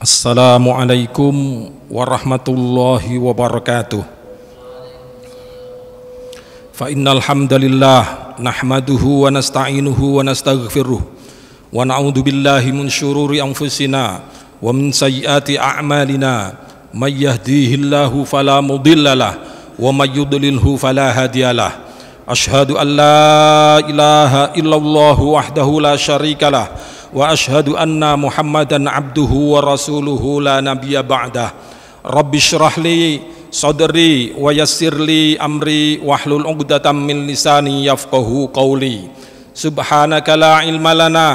Assalamualaikum warahmatullahi wabarakatuh. Fa innal hamdalillah nahmaduhu wa nasta'inuhu wa nastaghfiruh wa na'udzu billahi min syururi anfusina wa min sayyiati a'malina may yahdihillahu fala mudhillalah wa may yudlilhu fala hadiyalah. Asyhadu an la ilaha illallah wahdahu la syarikalah wa asyhadu anna Muhammadan abduhu wa rasuluhu la nabiyya ba'dah. Rabbi shrah li sadri wa yassir li amri wahlul 'uqdatam min lisani yafqahu qawli. Subhanaka la ilma lana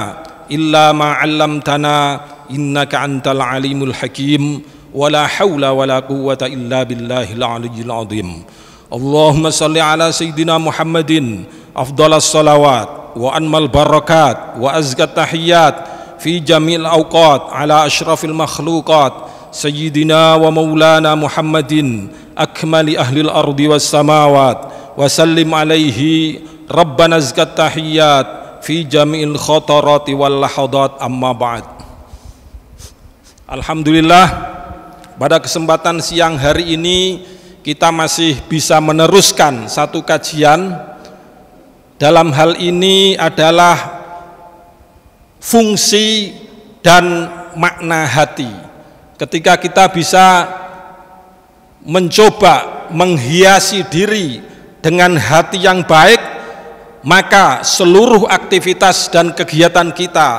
illa ma 'allamtana innaka antal alimul hakim wa la haula wa la quwwata illa billahil aliyyil azim. Allahumma salli ala sayyidina Muhammadin afdalas salawat wa anmal barakat wa azkat tahiyat fi jamil awqat ala ashrafil makhluqat sayyidina wa maulana Muhammadin akmali ahlil ardi was samawat wa sallim alaihi rabbana azkat tahiyat fi jamil khatarati wal lahadat amma ba'd. Alhamdulillah, pada kesempatan siang hari ini kita masih bisa meneruskan satu kajian. Dalam hal ini adalah fungsi dan makna hati. Ketika kita bisa mencoba menghiasi diri dengan hati yang baik, maka seluruh aktivitas dan kegiatan kita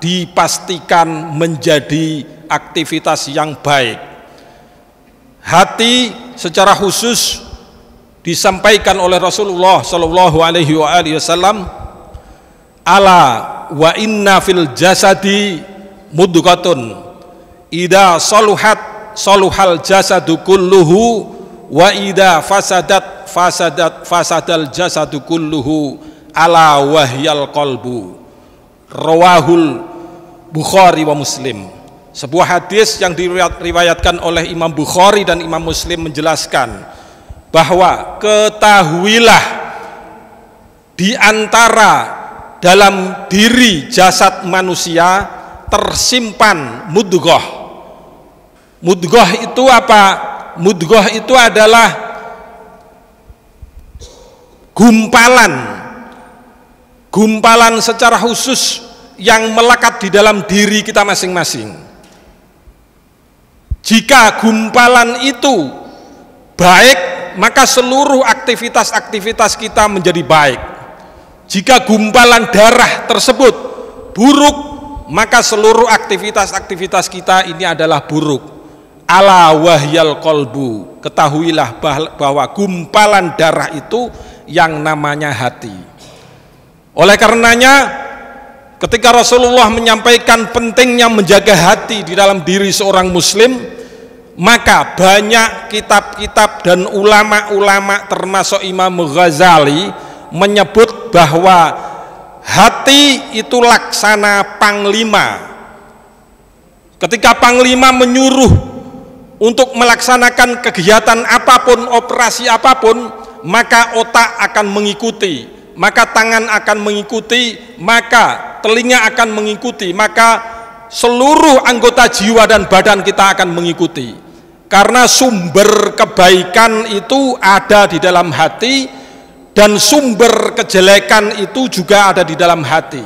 dipastikan menjadi aktivitas yang baik. Hati secara khusus disampaikan oleh Rasulullah Shallallahu Alaihi Wasallam, ala wa inna fil jasadi mudghatun ida saluhat saluhal jasadu kulluhu wa ida fasadal jasadu kulluhu ala wahyal qalbu. Rawahul Bukhari wa Muslim. Sebuah hadis yang diriwayatkan oleh Imam Bukhari dan Imam Muslim menjelaskan bahwa ketahuilah di antara dalam diri jasad manusia tersimpan mudghah. Mudghah itu apa? Mudghah itu adalah gumpalan secara khusus yang melekat di dalam diri kita masing-masing. Jika gumpalan itu baik, maka seluruh aktivitas-aktivitas kita menjadi baik. Jika gumpalan darah tersebut buruk, maka seluruh aktivitas-aktivitas kita ini adalah buruk. Ala wahyal qalbu, ketahuilah bahwa gumpalan darah itu yang namanya hati. Oleh karenanya, ketika Rasulullah menyampaikan pentingnya menjaga hati di dalam diri seorang muslim, maka banyak kitab-kitab dan ulama-ulama termasuk Imam Ghazali menyebut bahwa hati itu laksana panglima. Ketika panglima menyuruh untuk melaksanakan kegiatan apapun, operasi apapun, maka otak akan mengikuti, maka tangan akan mengikuti, maka telinga akan mengikuti, maka seluruh anggota jiwa dan badan kita akan mengikuti. Karena sumber kebaikan itu ada di dalam hati dan sumber kejelekan itu juga ada di dalam hati.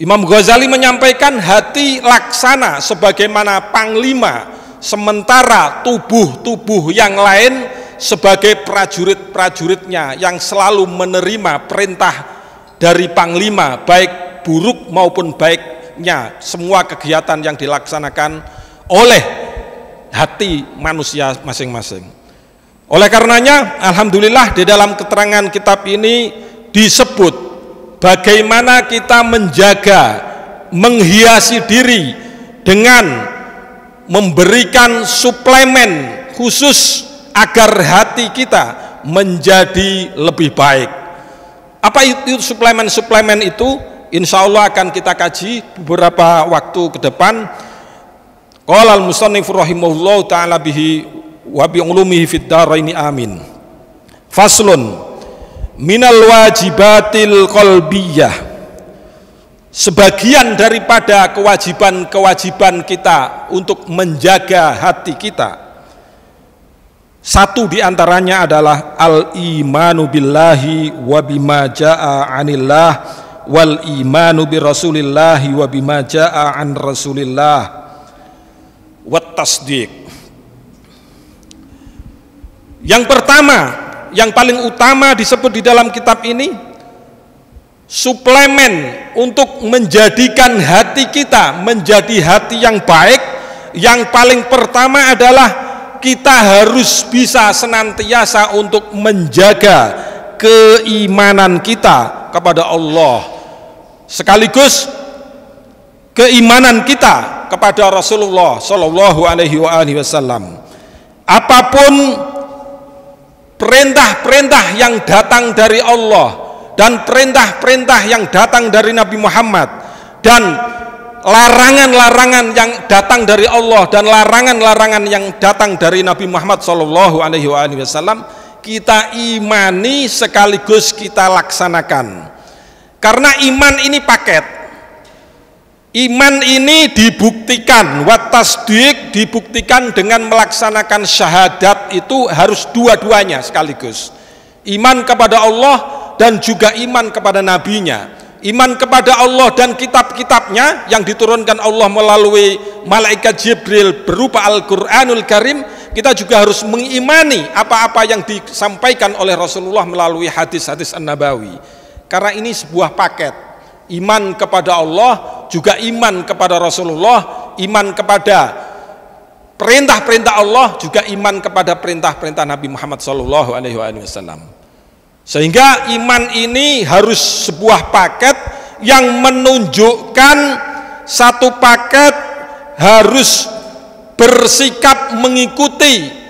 Imam Ghazali menyampaikan hati laksana sebagaimana panglima, sementara tubuh-tubuh yang lain sebagai prajurit-prajuritnya yang selalu menerima perintah dari panglima, baik buruk maupun baiknya semua kegiatan yang dilaksanakan oleh hati manusia masing-masing. Oleh karenanya, alhamdulillah di dalam keterangan kitab ini disebut bagaimana kita menjaga, menghiasi diri dengan memberikan suplemen khusus agar hati kita menjadi lebih baik. Apa itu suplemen-suplemen itu? Insya Allah akan kita kaji beberapa waktu ke depan. Qala al-musannif rahimahullahu ta'ala bihi wa bi ulumihi fid dharaini amin. Faslun minal wajibatil qalbiyah sebagian daripada kewajiban-kewajiban kita untuk menjaga hati kita. Satu diantaranya adalah al-imanu billahi wa bima ja'a anillah wal imanu bi rasulillahi wa bima ja'a an rasulillah wat tasdiq. Yang pertama, yang paling utama disebut di dalam kitab ini, suplemen untuk menjadikan hati kita menjadi hati yang baik. Yang paling pertama adalah kita harus bisa senantiasa untuk menjaga keimanan kita kepada Allah, sekaligus keimanan kita kepada Rasulullah Shallallahu Alaihi Wasallam. Apapun perintah-perintah yang datang dari Allah dan perintah-perintah yang datang dari Nabi Muhammad, dan larangan-larangan yang datang dari Allah dan larangan-larangan yang datang dari Nabi Muhammad Shallallahu Alaihi Wasallam, kita imani sekaligus kita laksanakan. Karena iman ini paket. Iman ini dibuktikan, wat tasdiq dibuktikan dengan melaksanakan syahadat, itu harus dua-duanya sekaligus. Iman kepada Allah dan juga iman kepada nabinya. Iman kepada Allah dan kitab-kitabnya yang diturunkan Allah melalui malaikat Jibril berupa Al-Quranul Karim. Kita juga harus mengimani apa-apa yang disampaikan oleh Rasulullah melalui hadis-hadis An-Nabawi. Karena ini sebuah paket. Iman kepada Allah, juga iman kepada Rasulullah, iman kepada perintah-perintah Allah, juga iman kepada perintah-perintah Nabi Muhammad SAW. Sehingga iman ini harus sebuah paket yang menunjukkan satu paket harus bersikap mengikuti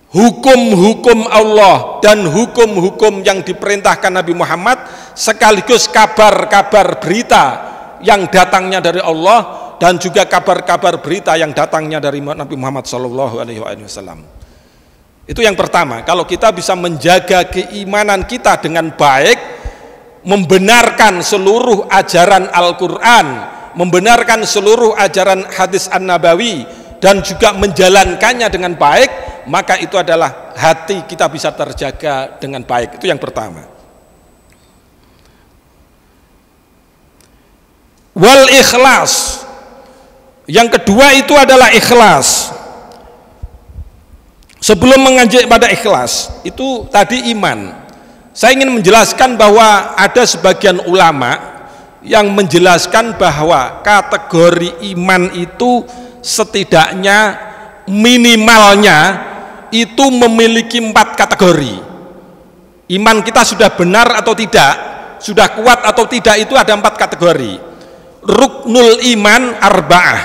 hukum-hukum Allah dan hukum-hukum yang diperintahkan Nabi Muhammad, sekaligus kabar-kabar berita yang datangnya dari Allah dan juga kabar-kabar berita yang datangnya dari Nabi Muhammad SAW. Itu yang pertama. Kalau kita bisa menjaga keimanan kita dengan baik, membenarkan seluruh ajaran Al-Quran, membenarkan seluruh ajaran hadis An-Nabawi, dan juga menjalankannya dengan baik, maka itu adalah hati kita bisa terjaga dengan baik. Itu yang pertama. Wal ikhlas. Yang kedua itu adalah ikhlas. Sebelum mengajak pada ikhlas, itu tadi iman. Saya ingin menjelaskan bahwa ada sebagian ulama yang menjelaskan bahwa kategori iman itu setidaknya minimalnya itu memiliki 4 kategori. Iman kita sudah benar atau tidak, sudah kuat atau tidak, itu ada 4 kategori. Ruknul iman arba'ah.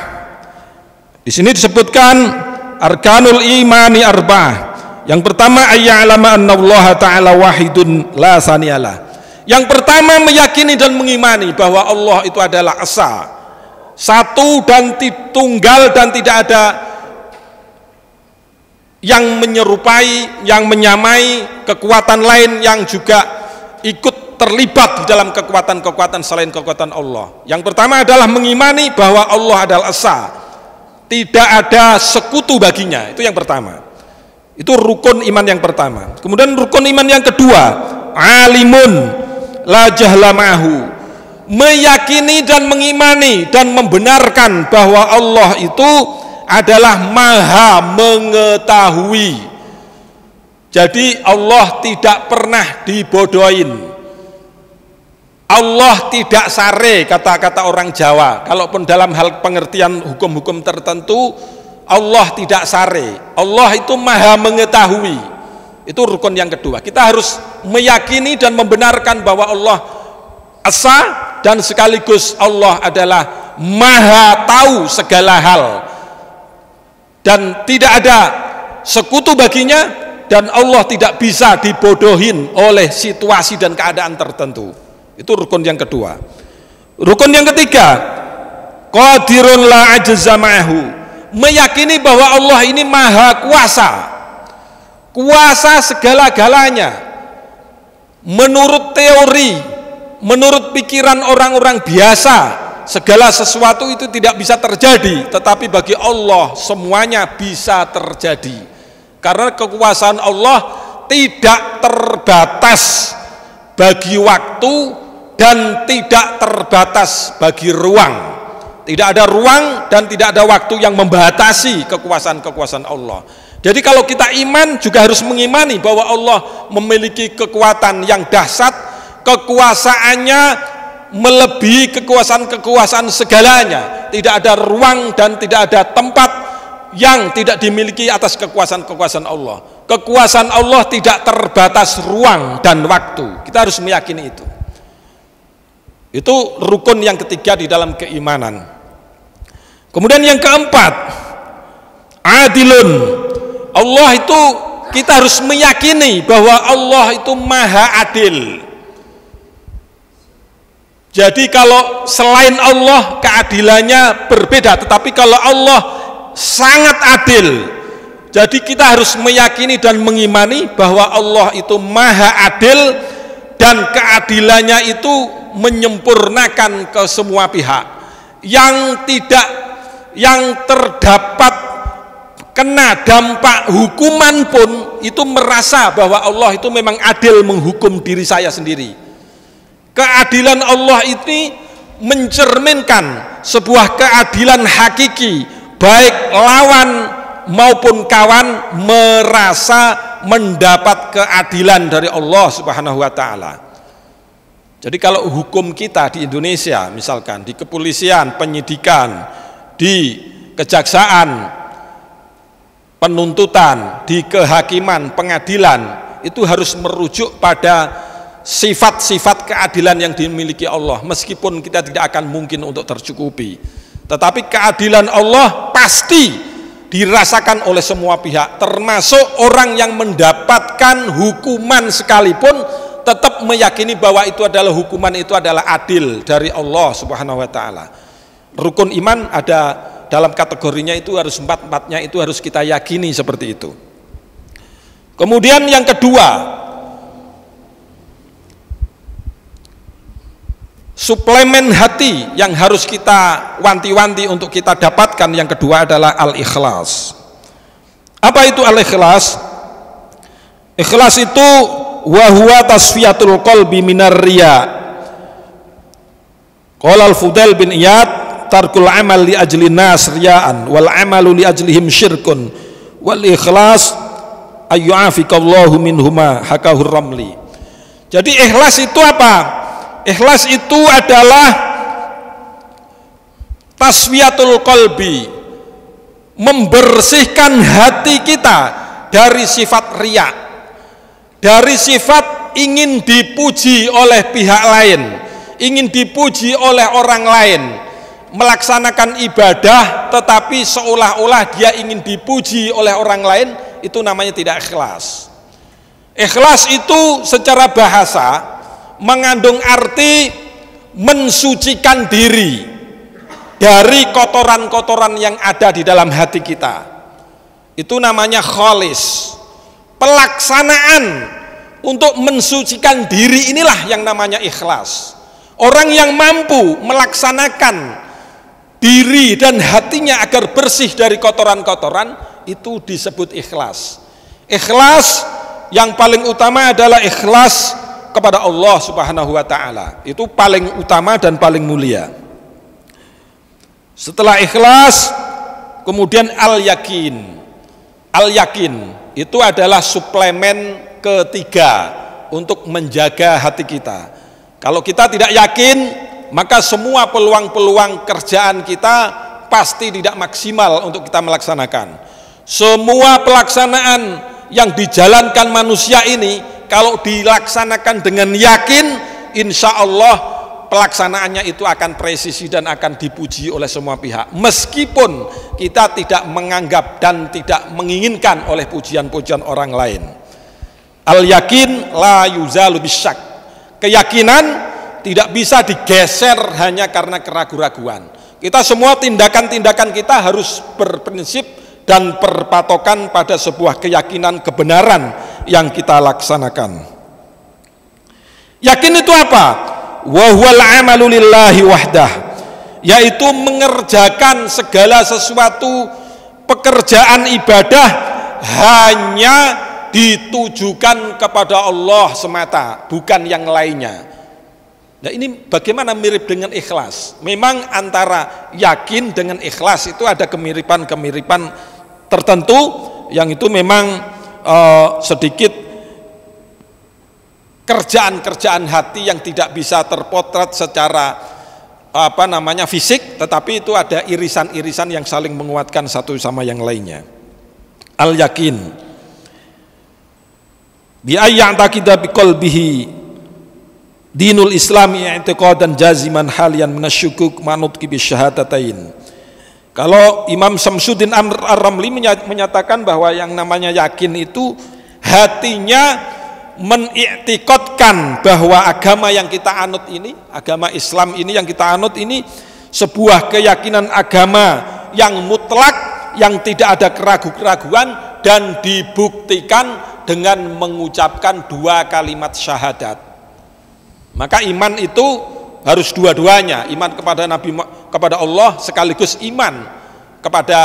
Di sini disebutkan arkanul imani arba'ah. Yang pertama ayya'lama annallaha ta'ala wahidun la saniyalah. Yang pertama meyakini dan mengimani bahwa Allah itu adalah esa, satu dan tunggal, dan tidak ada yang menyerupai, yang menyamai kekuatan lain yang juga ikut terlibat di dalam kekuatan-kekuatan selain kekuatan Allah. Yang pertama adalah mengimani bahwa Allah adalah esa, tidak ada sekutu baginya. Itu yang pertama. Itu rukun iman yang pertama. Kemudian rukun iman yang kedua, alimun la jahla ma'hu, meyakini dan mengimani dan membenarkan bahwa Allah itu adalah maha mengetahui. Jadi Allah tidak pernah dibodohin. Allah tidak sare, kata-kata orang Jawa. Kalaupun dalam hal pengertian hukum-hukum tertentu, Allah tidak sare. Allah itu maha mengetahui. Itu rukun yang kedua. Kita harus meyakini dan membenarkan bahwa Allah esa, dan sekaligus Allah adalah maha tahu segala hal, dan tidak ada sekutu baginya, dan Allah tidak bisa dibodohin oleh situasi dan keadaan tertentu. Itu rukun yang kedua. Rukun yang ketiga, qadirun la ajza ma'hu, meyakini bahwa Allah ini maha kuasa, kuasa segala-galanya. Menurut teori, menurut pikiran orang-orang biasa segala sesuatu itu tidak bisa terjadi, tetapi bagi Allah semuanya bisa terjadi. Karena kekuasaan Allah tidak terbatas bagi waktu dan tidak terbatas bagi ruang. Tidak ada ruang dan tidak ada waktu yang membatasi kekuasaan-kekuasaan Allah. Jadi kalau kita iman juga harus mengimani bahwa Allah memiliki kekuatan yang dahsyat, kekuasaannya melebihi kekuasaan-kekuasaan segalanya. Tidak ada ruang dan tidak ada tempat yang tidak dimiliki atas kekuasaan-kekuasaan Allah. Kekuasaan Allah tidak terbatas ruang dan waktu. Kita harus meyakini itu. Itu rukun yang ketiga di dalam keimanan. Kemudian yang keempat, adilun. Allah itu kita harus meyakini bahwa Allah itu maha adil. Jadi kalau selain Allah keadilannya berbeda, tetapi kalau Allah sangat adil. Jadi kita harus meyakini dan mengimani bahwa Allah itu maha adil dan keadilannya itu menyempurnakan ke semua pihak. Yang terdapat kena dampak hukuman pun itu merasa bahwa Allah itu memang adil menghukum diri saya sendiri. Keadilan Allah ini mencerminkan sebuah keadilan hakiki, baik lawan maupun kawan merasa mendapat keadilan dari Allah Subhanahu wa taala. Jadi kalau hukum kita di Indonesia, misalkan di kepolisian, penyidikan, di kejaksaan, penuntutan, di kehakiman, pengadilan, itu harus merujuk pada sifat-sifat keadilan yang dimiliki Allah, meskipun kita tidak akan mungkin untuk tercukupi. Tetapi keadilan Allah pasti dirasakan oleh semua pihak, termasuk orang yang mendapatkan hukuman sekalipun tetap meyakini bahwa itu adalah hukuman itu adalah adil dari Allah Subhanahu wa taala. Rukun iman ada dalam kategorinya itu harus empat-empatnya itu harus kita yakini seperti itu. Kemudian yang kedua, suplemen hati yang harus kita wanti-wanti untuk kita dapatkan yang kedua adalah al-ikhlas. Apa itu al-ikhlas? Ikhlas itu wa huwa tasfiyatul qalbi minar riya. Qala al-Fudail bin Iyad, tarkul amal li ajli nas riya'an wal amalu li ajlihim syirkun wal ikhlas ayyu'afikallahu minhuma, hakahur Ramli. Jadi ikhlas itu apa? Ikhlas itu adalah tasfiyatul qalbi, membersihkan hati kita dari sifat riya, dari sifat ingin dipuji oleh pihak lain, ingin dipuji oleh orang lain, melaksanakan ibadah tetapi seolah-olah dia ingin dipuji oleh orang lain, itu namanya tidak ikhlas. Ikhlas itu secara bahasa mengandung arti mensucikan diri dari kotoran-kotoran yang ada di dalam hati kita. Itu namanya khalis. Pelaksanaan untuk mensucikan diri inilah yang namanya ikhlas. Orang yang mampu melaksanakan diri dan hatinya agar bersih dari kotoran-kotoran itu disebut ikhlas. Ikhlas yang paling utama adalah ikhlas kepada Allah Subhanahu wa taala. Itu paling utama dan paling mulia. Setelah ikhlas kemudian al-yakin. Al-yakin itu adalah suplemen ketiga untuk menjaga hati kita. Kalau kita tidak yakin, maka semua peluang-peluang kerjaan kita pasti tidak maksimal untuk kita melaksanakan. Semua pelaksanaan yang dijalankan manusia ini kalau dilaksanakan dengan yakin, insya Allah pelaksanaannya itu akan presisi dan akan dipuji oleh semua pihak, meskipun kita tidak menganggap dan tidak menginginkan oleh pujian-pujian orang lain. Al-yakin la yuzalu bisyak. Keyakinan tidak bisa digeser hanya karena keraguan-raguan. Kita semua tindakan-tindakan kita harus berprinsip dan berpatokan pada sebuah keyakinan kebenaran yang kita laksanakan. Yakin itu apa? wa huwal amalu lillahi wahdah, yaitu mengerjakan segala sesuatu pekerjaan ibadah hanya ditujukan kepada Allah semata, bukan yang lainnya. Nah, ini bagaimana mirip dengan ikhlas? Memang antara yakin dengan ikhlas itu ada kemiripan-kemiripan tertentu yang itu memang sedikit kerjaan-kerjaan hati yang tidak bisa terpotret secara fisik, tetapi itu ada irisan-irisan yang saling menguatkan satu sama yang lainnya. Al yakin bi ayyan taqida bi qalbihi dinul islami i'tiqadan jaziman halian minasyukuk manutqi bi syahadatain. Kalau Imam Syamsuddin Ar-Ramli menyatakan bahwa yang namanya yakin itu hatinya mengiktikadkan bahwa agama yang kita anut ini, agama Islam ini yang kita anut ini sebuah keyakinan agama yang mutlak, yang tidak ada keraguan dan dibuktikan dengan mengucapkan 2 kalimat syahadat. Maka iman itu harus dua-duanya, iman kepada Allah sekaligus iman kepada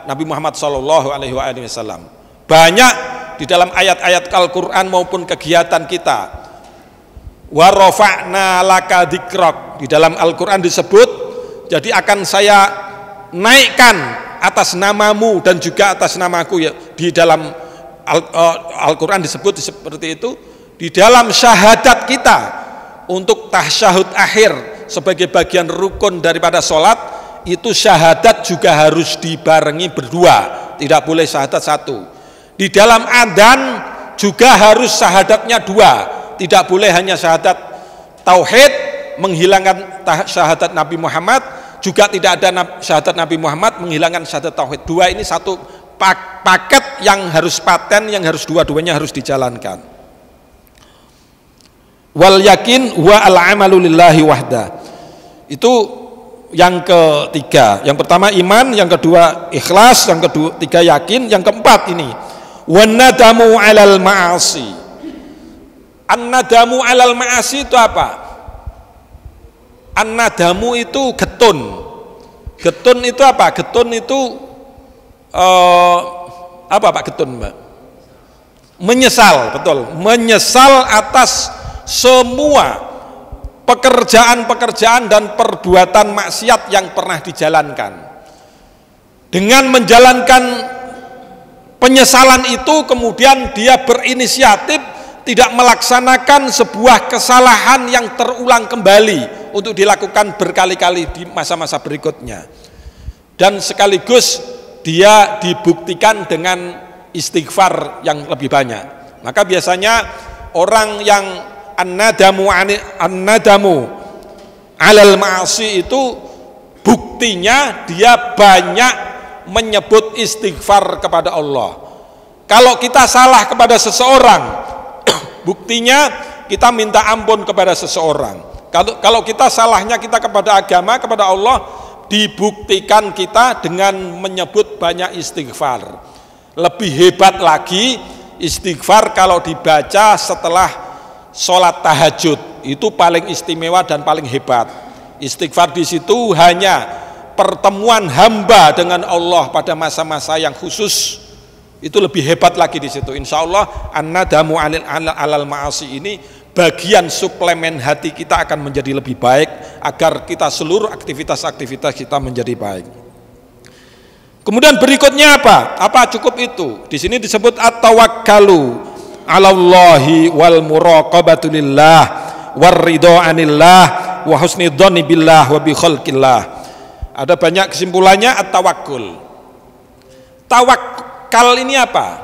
Nabi Muhammad SAW. Banyak di dalam ayat-ayat Al-Quran maupun kegiatan kita, wa rafa'na laka dzikrak, di dalam Al-Quran disebut, jadi akan saya naikkan atas namamu dan juga atas namaku, ya, di dalam Al-Quran disebut seperti itu. Di dalam syahadat kita untuk tasyahud akhir sebagai bagian rukun daripada sholat, itu syahadat juga harus dibarengi berdua, tidak boleh syahadat satu. Di dalam adzan juga harus syahadatnya 2, tidak boleh hanya syahadat tauhid menghilangkan syahadat Nabi Muhammad, juga tidak ada syahadat Nabi Muhammad menghilangkan syahadat tauhid. 2 ini satu paket yang harus paten, yang harus dua-duanya harus dijalankan. Wal yakin wa al amalu lillahi wahda, itu yang ketiga. Yang pertama iman, yang kedua ikhlas, yang ketiga yakin, yang keempat ini wan nadamu alal ma'asi. An nadamu alal ma'asi itu apa? An nadamu itu getun. Getun itu apa? Getun itu apa Pak getun, Mbak? Menyesal, betul. Menyesal atas semua pekerjaan-pekerjaan dan perbuatan maksiat yang pernah dijalankan. Dengan menjalankan penyesalan itu, kemudian dia berinisiatif tidak melaksanakan sebuah kesalahan yang terulang kembali untuk dilakukan berkali-kali di masa-masa berikutnya. Dan sekaligus dia dibuktikan dengan istighfar yang lebih banyak. Maka biasanya orang yang an-nadamu alal ma'asi itu buktinya dia banyak menyebut istighfar kepada Allah. Kalau kita salah kepada seseorang, buktinya kita minta ampun kepada seseorang. Kalau kita salahnya kita kepada agama, kepada Allah, dibuktikan kita dengan menyebut banyak istighfar. Lebih hebat lagi istighfar kalau dibaca setelah sholat tahajud, itu paling istimewa dan paling hebat. Istighfar di situ hanya pertemuan hamba dengan Allah pada masa-masa yang khusus, itu lebih hebat lagi di situ. Insya Allah an-nadamu alal ma'asi ini bagian suplemen hati kita akan menjadi lebih baik, agar kita seluruh aktivitas-aktivitas kita menjadi baik. Kemudian berikutnya apa? Apa cukup itu? Di sini disebut at-tawakkalu 'alallahi wal muraqabatu lillah war ridha 'anillah wa husni dzanni billah wa bi khalqillah. Ada banyak kesimpulannya at-tawakkul. Tawakal ini apa?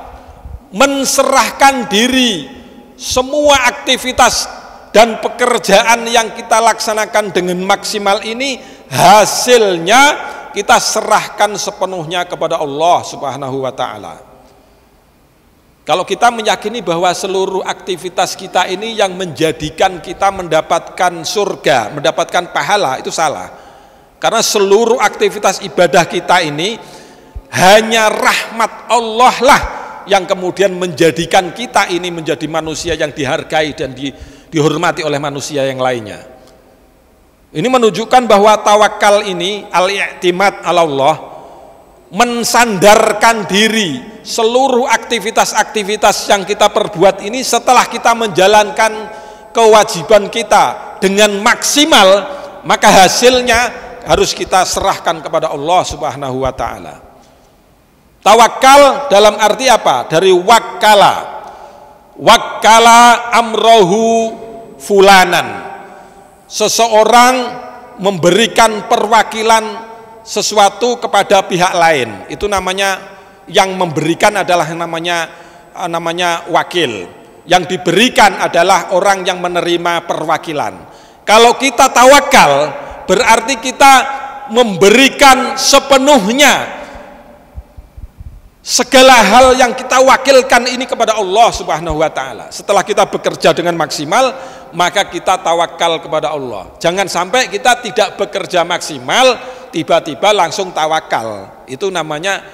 Menserahkan diri, semua aktivitas dan pekerjaan yang kita laksanakan dengan maksimal ini hasilnya kita serahkan sepenuhnya kepada Allah Subhanahu wa taala. Kalau kita meyakini bahwa seluruh aktivitas kita ini yang menjadikan kita mendapatkan surga, mendapatkan pahala, itu salah. Karena seluruh aktivitas ibadah kita ini hanya rahmat Allah lah yang kemudian menjadikan kita ini menjadi manusia yang dihargai dan dihormati oleh manusia yang lainnya. Ini menunjukkan bahwa tawakal ini al-i'timad 'ala Allah, mensandarkan diri seluruh aktivitas-aktivitas yang kita perbuat ini setelah kita menjalankan kewajiban kita dengan maksimal, maka hasilnya harus kita serahkan kepada Allah Subhanahu wa taala. Tawakal dalam arti apa? Dari wakkala. Wakkala amrohu fulanan. Seseorang memberikan perwakilan sesuatu kepada pihak lain, itu namanya, yang memberikan adalah namanya wakil, yang diberikan adalah orang yang menerima perwakilan. Kalau kita tawakal berarti kita memberikan sepenuhnya segala hal yang kita wakilkan ini kepada Allah Subhanahu wa taala. Setelah kita bekerja dengan maksimal, maka kita tawakal kepada Allah. Jangan sampai kita tidak bekerja maksimal tiba-tiba langsung tawakal. Itu namanya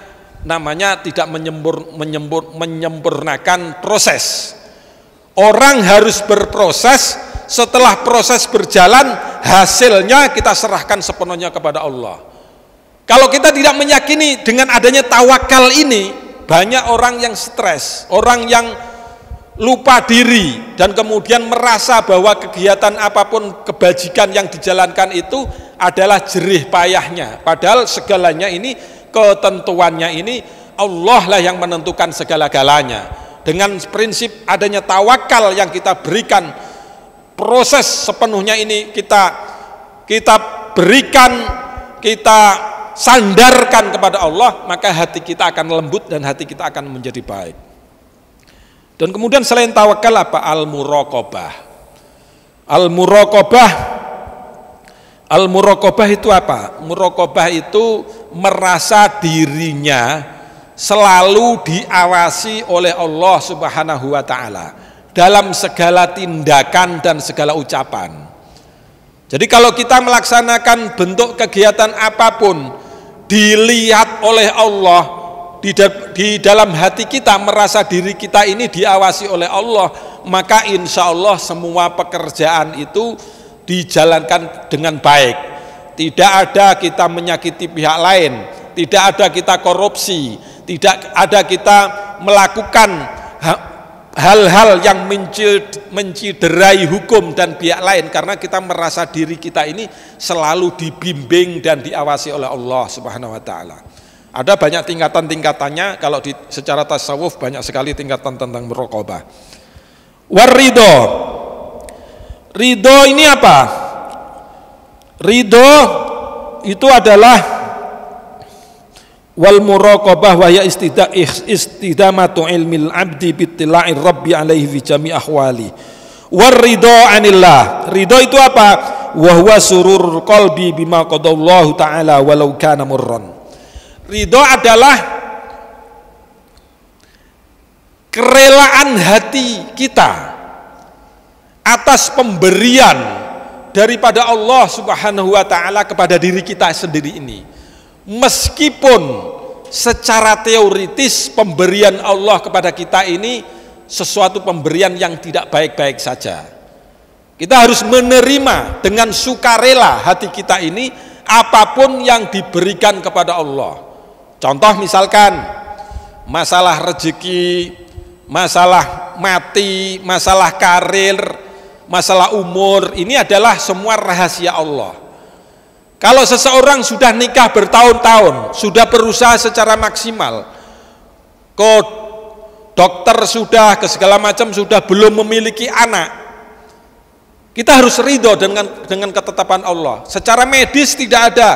tidak menyempurnakan proses. Orang harus berproses, setelah proses berjalan hasilnya kita serahkan sepenuhnya kepada Allah. Kalau kita tidak meyakini dengan adanya tawakal ini, banyak orang yang stres, orang yang lupa diri, dan kemudian merasa bahwa kegiatan apapun kebajikan yang dijalankan itu adalah jerih payahnya. Padahal segalanya ini, ketentuannya ini Allah lah yang menentukan segala-galanya. Dengan prinsip adanya tawakal yang kita berikan, proses sepenuhnya ini kita berikan, kita sandarkan kepada Allah, maka hati kita akan lembut dan hati kita akan menjadi baik. Dan kemudian selain tawakal apa? Al-muraqabah. Al-muraqabah itu apa? Muraqabah itu merasa dirinya selalu diawasi oleh Allah Subhanahu wa taala dalam segala tindakan dan segala ucapan. Jadi kalau kita melaksanakan bentuk kegiatan apapun, dilihat oleh Allah, di dalam hati kita merasa diri kita ini diawasi oleh Allah, maka insya Allah semua pekerjaan itu dijalankan dengan baik. Tidak ada kita menyakiti pihak lain, tidak ada kita korupsi, tidak ada kita melakukan hal-hal yang menciderai hukum dan pihak lain, karena kita merasa diri kita ini selalu dibimbing dan diawasi oleh Allah Subhanahu wa taala. Ada banyak tingkatan-tingkatannya, kalau secara tasawuf banyak sekali tingkatan tentang muraqabah. Waridho. Ridho ini apa? Ridho itu adalah wal muraqabah wa ya istidamatu ilmil abdi bittila'ir rabbi alaihi fi jami' ahwali. War ridha anillah. Ridha itu apa? Wa huwa sururul qalbi bima qadallahu ta'ala walau kana murran. Ridha adalah kerelaan hati kita atas pemberian daripada Allah Subhanahu wa taala kepada diri kita sendiri ini. Meskipun secara teoritis pemberian Allah kepada kita ini sesuatu pemberian yang tidak baik-baik saja, kita harus menerima dengan sukarela hati kita ini apapun yang diberikan kepada Allah. Contoh misalkan masalah rezeki, masalah mati, masalah karir, masalah umur, ini adalah semua rahasia Allah. Kalau seseorang sudah nikah bertahun-tahun, sudah berusaha secara maksimal, ke dokter sudah, ke segala macam sudah, belum memiliki anak, kita harus ridho dengan ketetapan Allah. Secara medis tidak ada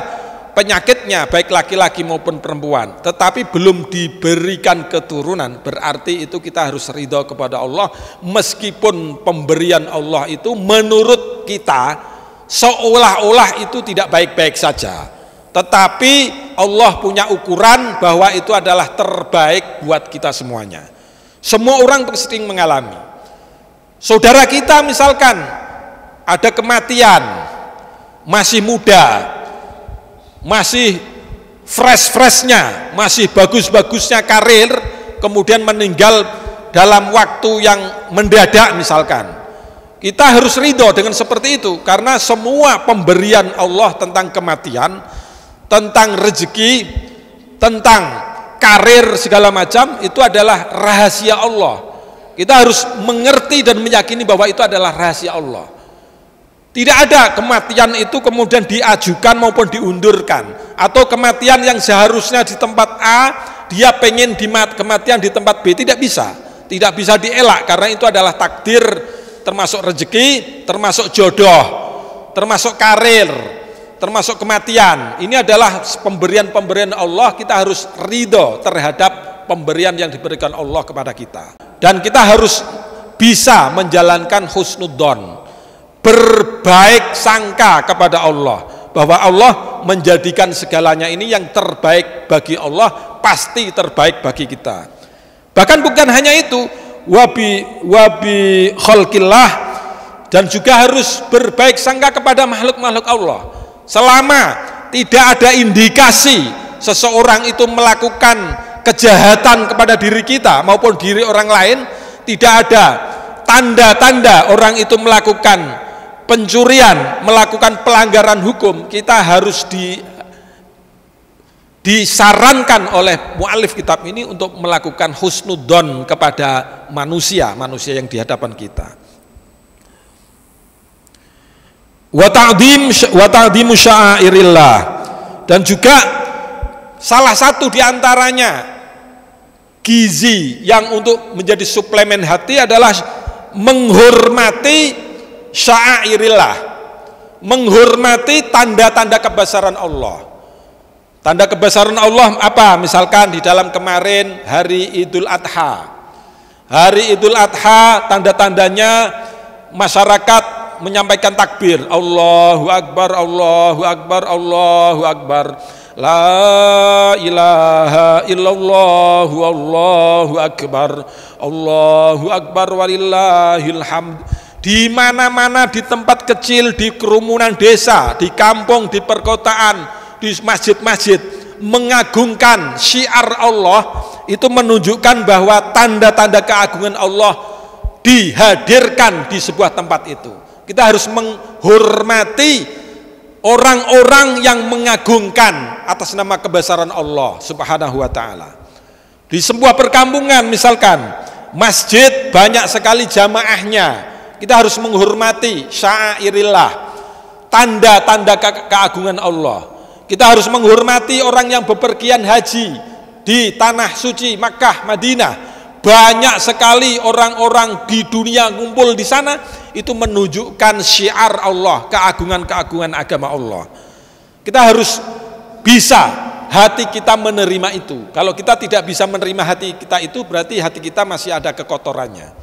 penyakitnya, baik laki-laki maupun perempuan, tetapi belum diberikan keturunan, berarti itu kita harus ridho kepada Allah, meskipun pemberian Allah itu menurut kita seolah-olah itu tidak baik-baik saja, tetapi Allah punya ukuran bahwa itu adalah terbaik buat kita semuanya. Semua orang sering mengalami. Saudara kita misalkan ada kematian, masih muda, masih fresh-freshnya, masih bagus-bagusnya karir, kemudian meninggal dalam waktu yang mendadak misalkan. Kita harus ridho dengan seperti itu, karena semua pemberian Allah tentang kematian, tentang rezeki, tentang karir segala macam itu adalah rahasia Allah. Kita harus mengerti dan meyakini bahwa itu adalah rahasia Allah. Tidak ada kematian itu kemudian diajukan maupun diundurkan, atau kematian yang seharusnya di tempat A dia pengen kematian di tempat B. Tidak bisa dielak, karena itu adalah takdir, termasuk rezeki, termasuk jodoh, termasuk karir, termasuk kematian. Ini adalah pemberian-pemberian Allah. Kita harus ridho terhadap pemberian yang diberikan Allah kepada kita, dan kita harus bisa menjalankan husnudzon, berbaik sangka kepada Allah, bahwa Allah menjadikan segalanya ini yang terbaik bagi Allah, pasti terbaik bagi kita. Bahkan bukan hanya itu, wabi khalqillah, dan juga harus berbaik sangka kepada makhluk-makhluk Allah. Selama tidak ada indikasi seseorang itu melakukan kejahatan kepada diri kita maupun diri orang lain, tidak ada tanda-tanda orang itu melakukan pencurian, melakukan pelanggaran hukum, kita harus disarankan oleh mu'alif kitab ini untuk melakukan husnudzon kepada manusia yang di hadapan kita. Wa ta'dhimu sya'airillah, dan juga salah satu diantaranya gizi yang untuk menjadi suplemen hati adalah menghormati sya'airillah, menghormati tanda-tanda kebesaran Allah. Tanda kebesaran Allah apa? Misalkan di dalam kemarin hari Idul Adha. Hari Idul Adha tanda-tandanya masyarakat menyampaikan takbir, Allahu Akbar, Allahu Akbar, Allahu Akbar. La ilaha illallah, Allahu Akbar, Allahu Akbar walillahil hamd. Di mana-mana, di tempat kecil, di kerumunan desa, di kampung, di perkotaan, di masjid-masjid, mengagungkan syiar Allah, itu menunjukkan bahwa tanda-tanda keagungan Allah dihadirkan di sebuah tempat itu. Kita harus menghormati orang-orang yang mengagungkan atas nama kebesaran Allah Subhanahu wa ta'ala. Di sebuah perkampungan misalkan, masjid banyak sekali jamaahnya, kita harus menghormati sya'airillah, tanda-tanda keagungan Allah. Kita harus menghormati orang yang bepergian haji di tanah suci Makkah, Madinah. Banyak sekali orang-orang di dunia ngumpul di sana, itu menunjukkan syiar Allah, keagungan-keagungan agama Allah. Kita harus bisa hati kita menerima itu. Kalau kita tidak bisa menerima hati kita itu, berarti hati kita masih ada kekotorannya.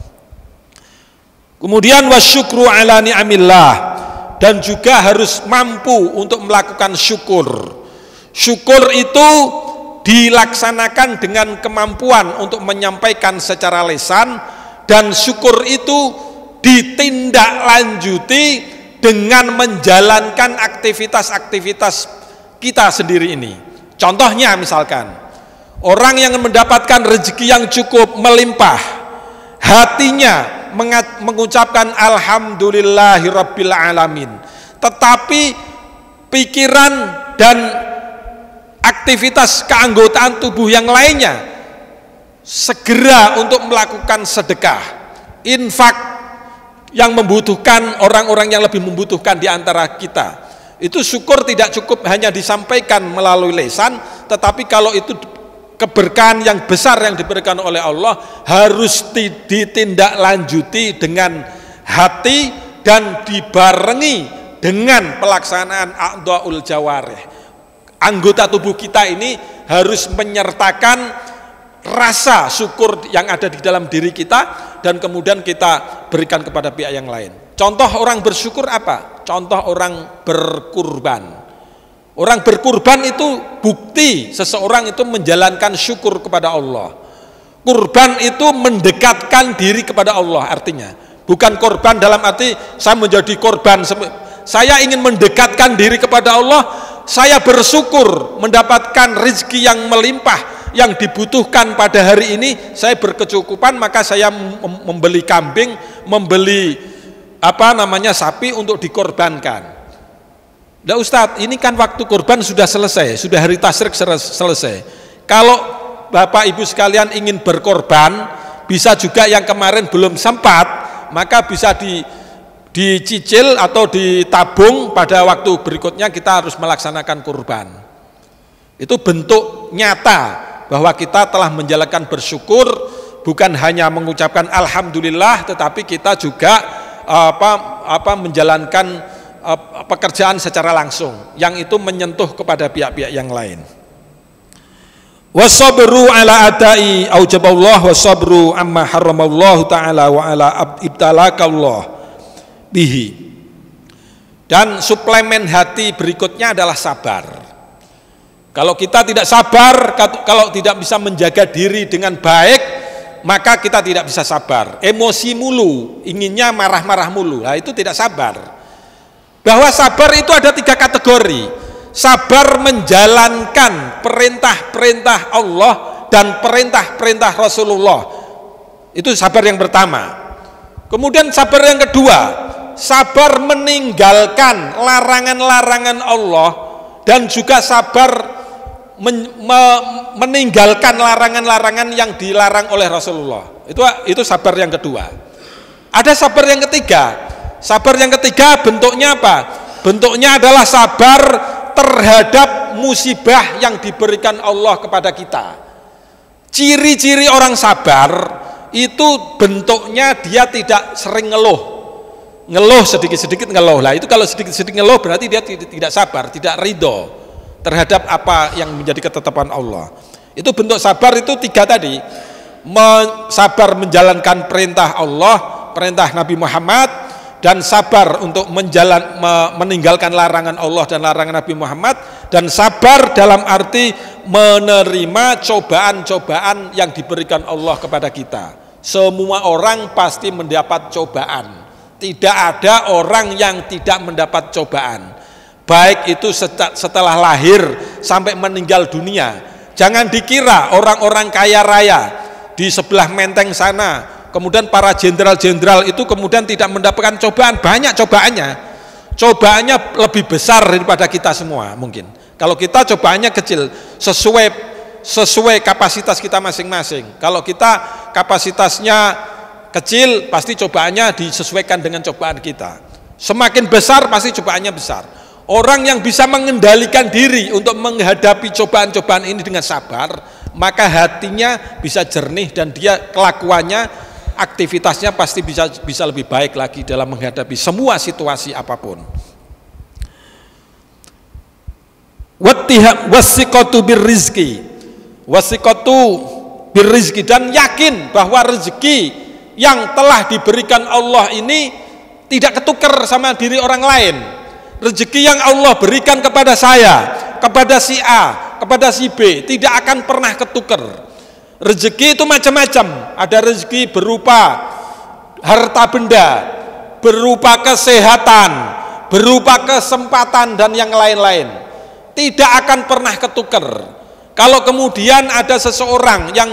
Kemudian wasyukru ala ni'amillah, dan juga harus mampu untuk melakukan syukur. Syukur itu dilaksanakan dengan kemampuan untuk menyampaikan secara lisan, dan syukur itu ditindaklanjuti dengan menjalankan aktivitas-aktivitas kita sendiri ini. Contohnya misalkan, orang yang mendapatkan rezeki yang cukup melimpah, hatinya mengucapkan alhamdulillahirabbil alamin, tetapi pikiran dan aktivitas keanggotaan tubuh yang lainnya segera untuk melakukan sedekah, infak yang membutuhkan orang-orang yang lebih membutuhkan di antara kita. Itu syukur tidak cukup hanya disampaikan melalui lisan, tetapi kalau itu keberkahan yang besar yang diberikan oleh Allah, harus ditindaklanjuti dengan hati dan dibarengi dengan pelaksanaan a'dha'ul jawarih. Anggota tubuh kita ini harus menyertakan rasa syukur yang ada di dalam diri kita, dan kemudian kita berikan kepada pihak yang lain. Contoh orang bersyukur apa? Contoh orang berkurban. Orang berkurban itu bukti seseorang itu menjalankan syukur kepada Allah. Kurban itu mendekatkan diri kepada Allah, artinya bukan korban dalam arti saya menjadi korban. Saya ingin mendekatkan diri kepada Allah. Saya bersyukur mendapatkan rezeki yang melimpah yang dibutuhkan pada hari ini. Saya berkecukupan, maka saya membeli kambing, membeli sapi untuk dikorbankan. Nah Ustadz, ini kan waktu kurban sudah selesai, sudah hari tasyrik selesai. Kalau Bapak Ibu sekalian ingin berkorban, bisa juga yang kemarin belum sempat, maka bisa dicicil atau ditabung pada waktu berikutnya kita harus melaksanakan kurban. Itu bentuk nyata bahwa kita telah menjalankan bersyukur, bukan hanya mengucapkan alhamdulillah, tetapi kita juga menjalankan pekerjaan secara langsung yang itu menyentuh kepada pihak-pihak yang lain. Wasabru ala adai aujaballah wasabru amma haramallahu ta'ala wa ala ibtalakallah bihi. Dan suplemen hati berikutnya adalah sabar. Kalau kita tidak sabar, kalau tidak bisa menjaga diri dengan baik, maka kita tidak bisa sabar. Emosi mulu, inginnya marah-marah mulu, nah itu tidak sabar. Bahwa sabar itu ada 3 kategori. Sabar menjalankan perintah-perintah Allah dan perintah-perintah Rasulullah. Itu sabar yang pertama. Kemudian sabar yang kedua, sabar meninggalkan larangan-larangan Allah dan juga sabar meninggalkan larangan-larangan yang dilarang oleh Rasulullah. Itu sabar yang kedua. Ada sabar yang ketiga. Sabar yang ketiga bentuknya apa? Bentuknya adalah sabar terhadap musibah yang diberikan Allah kepada kita. Ciri-ciri orang sabar itu bentuknya dia tidak sering ngeluh sedikit-sedikit ngeluh. Lah itu kalau sedikit-sedikit ngeluh berarti dia tidak sabar, tidak ridho terhadap apa yang menjadi ketetapan Allah. Itu bentuk sabar itu 3 tadi. Sabar menjalankan perintah Allah, perintah Nabi Muhammad, dan sabar untuk meninggalkan larangan Allah dan larangan Nabi Muhammad, dan sabar dalam arti menerima cobaan-cobaan yang diberikan Allah kepada kita. Semua orang pasti mendapat cobaan. Tidak ada orang yang tidak mendapat cobaan, baik itu setelah lahir sampai meninggal dunia. Jangan dikira orang-orang kaya raya di sebelah menteng sana, kemudian para jenderal-jenderal itu kemudian tidak mendapatkan cobaan. Banyak cobaannya lebih besar daripada kita semua mungkin. Kalau kita cobaannya kecil, sesuai kapasitas kita masing-masing. Kalau kita kapasitasnya kecil, pasti cobaannya disesuaikan dengan cobaan kita. Semakin besar pasti cobaannya besar. Orang yang bisa mengendalikan diri untuk menghadapi cobaan-cobaan ini dengan sabar, maka hatinya bisa jernih dan dia kelakuannya, aktivitasnya pasti bisa lebih baik lagi dalam menghadapi semua situasi apapun. Wasiqatu birrizqi, wasiqatu birrizqi, dan yakin bahwa rezeki yang telah diberikan Allah ini tidak ketukar sama diri orang lain. Rezeki yang Allah berikan kepada saya, kepada si A, kepada si B, tidak akan pernah ketukar. Rezeki itu macam-macam. Ada rezeki berupa harta benda, berupa kesehatan, berupa kesempatan, dan yang lain-lain. Tidak akan pernah ketukar. Kalau kemudian ada seseorang yang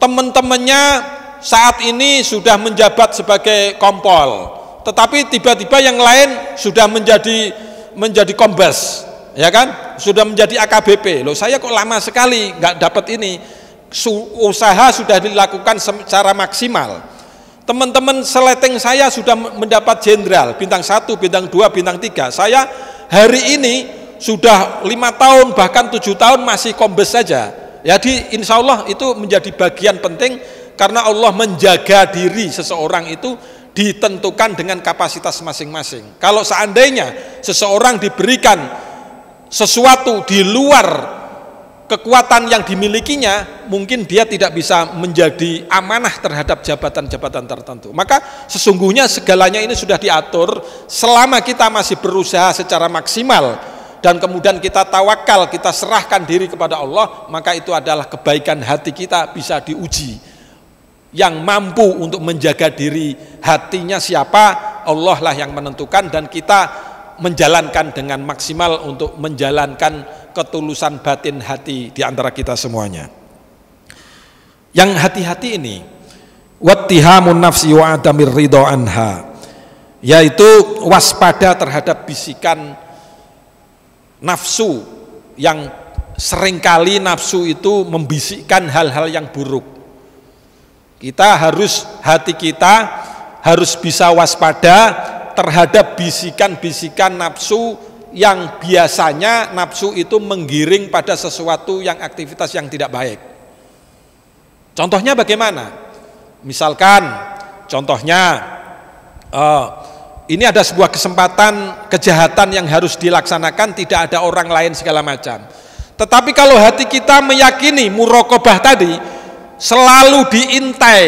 teman-temannya saat ini sudah menjabat sebagai kompol, tetapi tiba-tiba yang lain sudah menjadi kombes, ya kan? Sudah menjadi AKBP. Loh, saya kok lama sekali nggak dapat ini. Usaha sudah dilakukan secara maksimal. Teman-teman seleteng saya sudah mendapat jenderal, bintang 1, bintang 2, bintang 3. Saya hari ini sudah 5 tahun bahkan 7 tahun masih kombes saja. Jadi insya Allah itu menjadi bagian penting. Karena Allah menjaga diri seseorang itu ditentukan dengan kapasitas masing-masing. Kalau seandainya seseorang diberikan sesuatu di luar kekuatan yang dimilikinya, mungkin dia tidak bisa menjadi amanah terhadap jabatan-jabatan tertentu. Maka sesungguhnya segalanya ini sudah diatur. Selama kita masih berusaha secara maksimal dan kemudian kita tawakal, kita serahkan diri kepada Allah, maka itu adalah kebaikan hati kita bisa diuji. Yang mampu untuk menjaga diri hatinya siapa? Allah lah yang menentukan, dan kita menjalankan dengan maksimal untuk menjalankan ketulusan batin hati di antara kita semuanya. Yang hati-hati ini wattihamun nafsi wa adamir ridho anha, yaitu waspada terhadap bisikan nafsu yang seringkali nafsu itu membisikkan hal-hal yang buruk. Hati kita harus bisa waspada terhadap bisikan-bisikan nafsu yang biasanya nafsu itu menggiring pada sesuatu yang aktivitas yang tidak baik. Contohnya bagaimana? Misalkan contohnya ini ada sebuah kesempatan kejahatan yang harus dilaksanakan, tidak ada orang lain segala macam. Tetapi kalau hati kita meyakini muraqabah tadi selalu diintai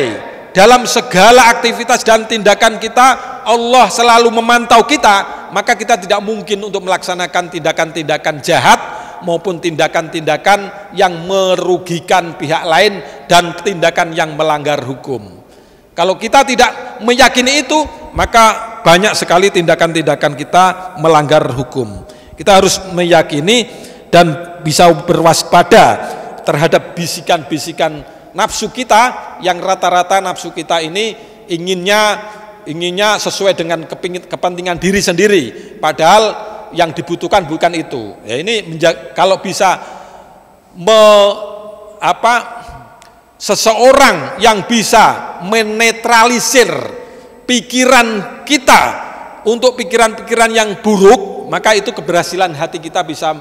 dalam segala aktivitas dan tindakan kita, Allah selalu memantau kita, maka kita tidak mungkin untuk melaksanakan tindakan-tindakan jahat maupun tindakan-tindakan yang merugikan pihak lain dan tindakan yang melanggar hukum. Kalau kita tidak meyakini itu, maka banyak sekali tindakan-tindakan kita melanggar hukum. Kita harus meyakini dan bisa berwaspada terhadap bisikan-bisikan nafsu kita, yang rata-rata nafsu kita ini inginnya sesuai dengan kepentingan diri sendiri, padahal yang dibutuhkan bukan itu. Ya, ini kalau bisa seseorang yang bisa menetralisir pikiran kita untuk pikiran-pikiran yang buruk, maka itu keberhasilan hati kita bisa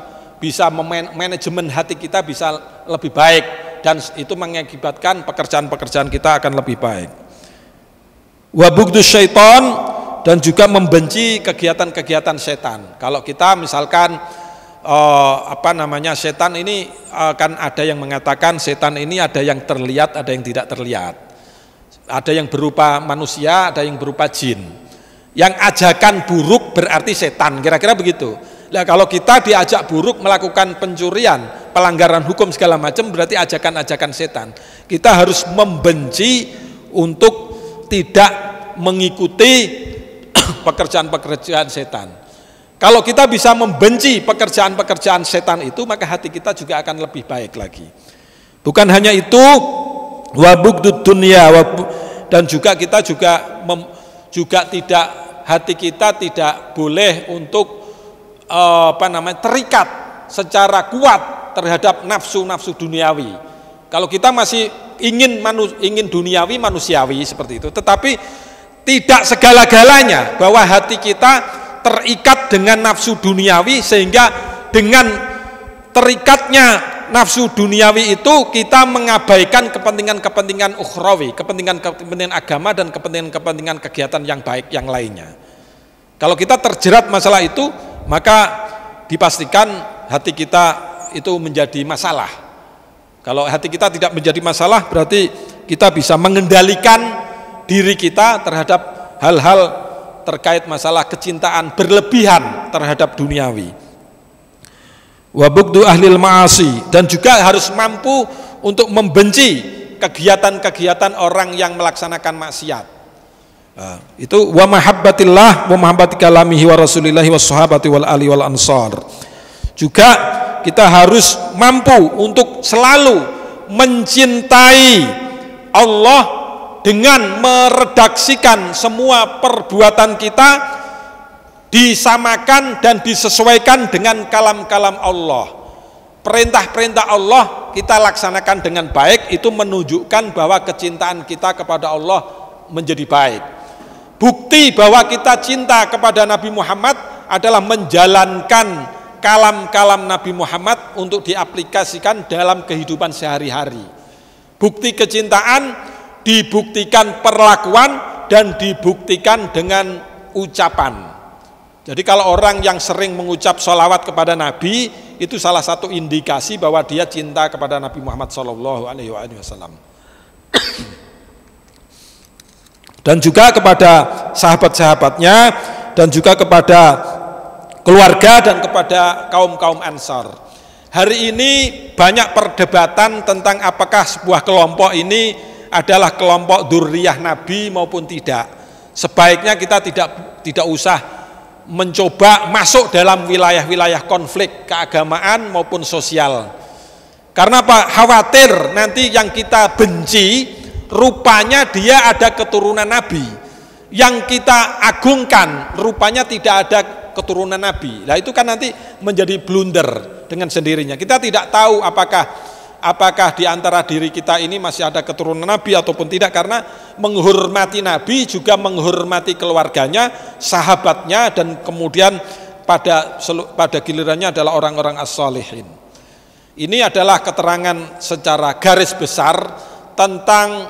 manajemen hati kita bisa lebih baik, dan itu mengakibatkan pekerjaan-pekerjaan kita akan lebih baik. Wa bughdus syaitan, dan juga membenci kegiatan-kegiatan setan. Kalau kita misalkan setan ini kan ada yang mengatakan setan ini ada yang terlihat, ada yang tidak terlihat. Ada yang berupa manusia, ada yang berupa jin. Yang ajakan buruk berarti setan, kira-kira begitu. Nah, kalau kita diajak buruk melakukan pencurian, pelanggaran hukum segala macam, berarti ajakan-ajakan setan. Kita harus membenci untuk tidak mengikuti pekerjaan-pekerjaan setan. Kalau kita bisa membenci pekerjaan-pekerjaan setan itu, maka hati kita juga akan lebih baik lagi. Bukan hanya itu, wa bughdud dunya, dan juga kita tidak, hati kita tidak boleh untuk terikat secara kuat terhadap nafsu-nafsu duniawi. Kalau kita masih ingin duniawi, manusiawi seperti itu, tetapi tidak segala-galanya bahwa hati kita terikat dengan nafsu duniawi, sehingga dengan terikatnya nafsu duniawi itu kita mengabaikan kepentingan-kepentingan ukhrawi, kepentingan-kepentingan agama dan kepentingan-kepentingan kegiatan yang baik yang lainnya. Kalau kita terjerat masalah itu, maka dipastikan hati kita itu menjadi masalah. Kalau hati kita tidak menjadi masalah, berarti kita bisa mengendalikan diri kita terhadap hal-hal terkait masalah kecintaan berlebihan terhadap duniawi. Wa bughdhu ahlil ma'asi, dan juga harus mampu untuk membenci kegiatan-kegiatan orang yang melaksanakan maksiat. Itu wa mahabbatillah wa mahabbati kalamihi wa rasulillahi was sahabati wal ali wal ansar. Juga kita harus mampu untuk selalu mencintai Allah dengan meredaksikan semua perbuatan kita disamakan dan disesuaikan dengan kalam-kalam Allah. Perintah-perintah Allah kita laksanakan dengan baik, itu menunjukkan bahwa kecintaan kita kepada Allah menjadi baik. Bukti bahwa kita cinta kepada Nabi Muhammad adalah menjalankan kalam-kalam Nabi Muhammad untuk diaplikasikan dalam kehidupan sehari-hari. Bukti kecintaan dibuktikan perlakuan dan dibuktikan dengan ucapan. Jadi kalau orang yang sering mengucap sholawat kepada Nabi, itu salah satu indikasi bahwa dia cinta kepada Nabi Muhammad SAW. Dan juga kepada sahabat-sahabatnya, dan juga kepada keluarga dan kepada kaum-kaum Ansar. Hari ini banyak perdebatan tentang apakah sebuah kelompok ini adalah kelompok dzurriyyah Nabi maupun tidak. Sebaiknya kita tidak usah mencoba masuk dalam wilayah-wilayah konflik keagamaan maupun sosial. Karena apa? Khawatir nanti yang kita benci rupanya dia ada keturunan Nabi. yang kita agungkan rupanya tidak ada keturunan Nabi. Nah itu kan nanti menjadi blunder dengan sendirinya. Kita tidak tahu apakah di antara diri kita ini masih ada keturunan Nabi ataupun tidak, karena menghormati Nabi juga menghormati keluarganya, sahabatnya, dan kemudian pada gilirannya adalah orang-orang as-salihin. Ini adalah keterangan secara garis besar tentang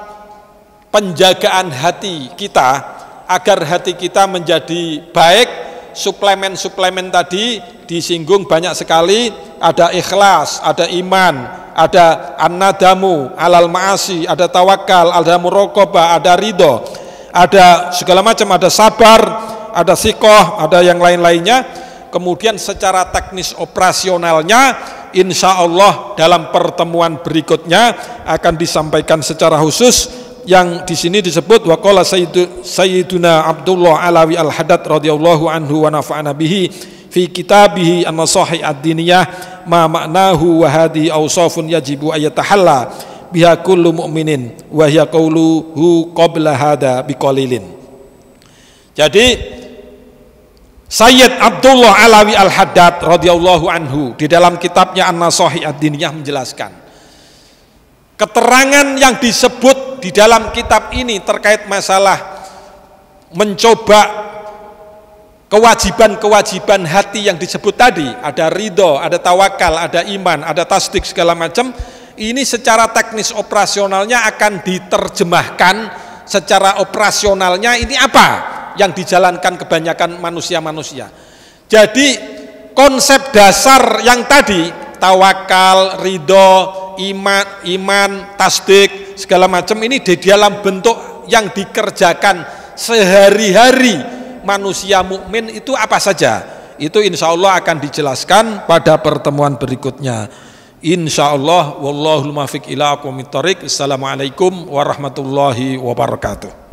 penjagaan hati kita agar hati kita menjadi baik. Suplemen-suplemen tadi disinggung banyak sekali, ada ikhlas, ada iman, ada an-nadamu alal ma'asi, ada tawakal, ada muraqabah, ada ridho, ada segala macam, ada sabar, ada siqah, ada yang lain-lainnya. Kemudian secara teknis operasionalnya insya Allah dalam pertemuan berikutnya akan disampaikan secara khusus, yang di sini disebut waqala Sayyiduna Abdullah Alawi Al-Haddad radhiyallahu anhu wa nafa'ana bihi fi kitabihi an-nasahih ad-diniyah ma ma'nahu wa hadhihi awsafun yajibu ayatahalla biha kullu mu'minin wa hiya qauluhu qabla hada biqalilin. Jadi Sayyid Abdullah Alawi Al-Haddad radhiyallahu anhu di dalam kitabnya An-Nasahih ad-Diniyah menjelaskan keterangan yang disebut di dalam kitab ini terkait masalah mencoba kewajiban-kewajiban hati yang disebut tadi, ada ridho, ada tawakal, ada iman, ada tasdik, segala macam. Ini secara teknis operasionalnya akan diterjemahkan secara operasionalnya ini apa yang dijalankan kebanyakan manusia-manusia. Jadi konsep dasar yang tadi, tawakal, ridho, iman, tasdik, segala macam, ini di dalam bentuk yang dikerjakan sehari-hari manusia mukmin itu apa saja. Itu insya Allah akan dijelaskan pada pertemuan berikutnya. Insya Allah, wallahul muwaffiq ila aqwamit thoriq. Assalamualaikum warahmatullahi wabarakatuh.